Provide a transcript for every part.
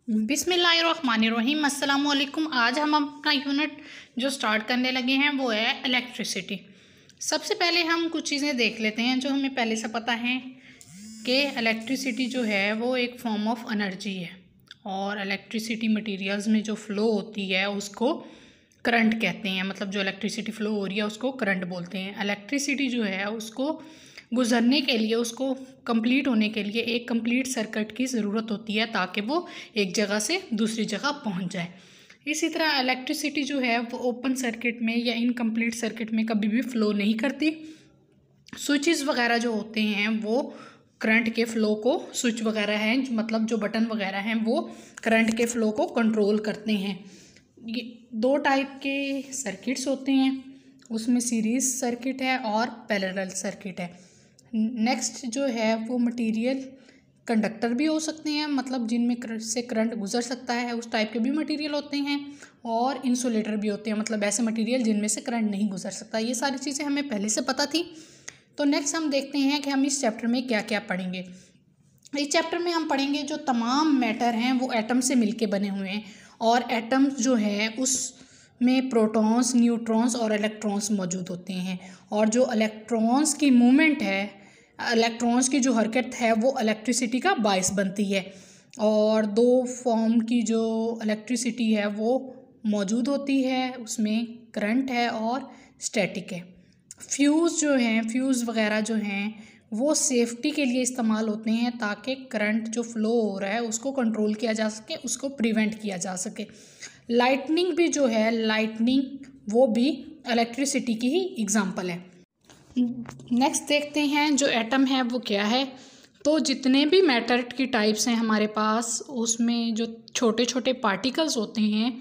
बिस्मिल्लाहिर्रहमानिर्रहीम। अस्सलाम वालेकुम। आज हम अपना यूनिट जो स्टार्ट करने लगे हैं वो है इलेक्ट्रिसिटी। सबसे पहले हम कुछ चीज़ें देख लेते हैं जो हमें पहले से पता है कि इलेक्ट्रिसिटी जो है वो एक फॉर्म ऑफ एनर्जी है और इलेक्ट्रिसिटी मटेरियल्स में जो फ़्लो होती है उसको करंट कहते हैं। मतलब जो इलेक्ट्रिसिटी फ़्लो हो रही है उसको करंट बोलते हैं। इलेक्ट्रिसिटी जो है उसको गुजरने के लिए, उसको कंप्लीट होने के लिए एक कंप्लीट सर्किट की ज़रूरत होती है ताकि वो एक जगह से दूसरी जगह पहुंच जाए। इसी तरह इलेक्ट्रिसिटी जो है वो ओपन सर्किट में या इनकम्प्लीट सर्किट में कभी भी फ़्लो नहीं करती। स्विचेस वगैरह जो होते हैं वो करंट के फ़्लो को, स्विच वगैरह हैं मतलब जो बटन वगैरह हैं वो करंट के फ़्लो को कंट्रोल करते हैं। ये दो टाइप के सर्किट्स होते हैं, उसमें सीरीज़ सर्किट है और पैरेलल सर्किट है। नेक्स्ट जो है वो मटेरियल कंडक्टर भी हो सकते हैं, मतलब जिनमें से करंट गुजर सकता है उस टाइप के भी मटेरियल होते हैं, और इंसुलेटर भी होते हैं, मतलब ऐसे मटेरियल जिनमें से करंट नहीं गुजर सकता। ये सारी चीज़ें हमें पहले से पता थी। तो नेक्स्ट हम देखते हैं कि हम इस चैप्टर में क्या क्या पढ़ेंगे। इस चैप्टर में हम पढ़ेंगे जो तमाम मैटर हैं वो एटम से मिलके बने हुए हैं, और एटम्स जो है उसमें प्रोटॉन्स, न्यूट्रॉन्स और इलेक्ट्रॉन्स मौजूद होते हैं। और जो इलेक्ट्रॉन्स की मूवमेंट है, इलेक्ट्रॉन्स की जो हरकत है वो इलेक्ट्रिसिटी का बायस बनती है। और दो फॉर्म की जो इलेक्ट्रिसिटी है वो मौजूद होती है, उसमें करंट है और स्टैटिक है। फ्यूज़ जो हैं, फ्यूज़ वगैरह जो हैं वो सेफ्टी के लिए इस्तेमाल होते हैं ताकि करंट जो फ़्लो हो रहा है उसको कंट्रोल किया जा सके, उसको प्रिवेंट किया जा सके। लाइटनिंग भी जो है, लाइटनिंग वो भी इलेक्ट्रिसिटी की ही एग्जांपल है। नेक्स्ट देखते हैं जो एटम है वो क्या है। तो जितने भी मैटर की टाइप्स हैं हमारे पास, उसमें जो छोटे छोटे पार्टिकल्स होते हैं,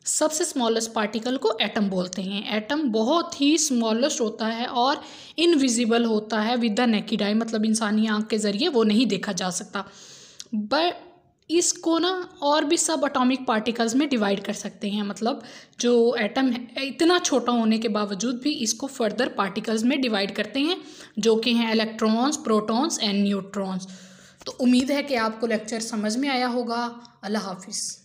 सबसे स्मॉलेस्ट पार्टिकल को एटम बोलते हैं। एटम बहुत ही स्मॉलेस्ट होता है और इनविजिबल होता है विद द नेकेड आई, मतलब इंसानी आंख के ज़रिए वो नहीं देखा जा सकता। बट इसको ना और भी सब एटॉमिक पार्टिकल्स में डिवाइड कर सकते हैं, मतलब जो एटम है इतना छोटा होने के बावजूद भी इसको फर्दर पार्टिकल्स में डिवाइड करते हैं, जो कि हैं इलेक्ट्रॉन्स, प्रोटॉन्स एंड न्यूट्रॉन्स। तो उम्मीद है कि आपको लेक्चर समझ में आया होगा। अल्लाह हाफिज़।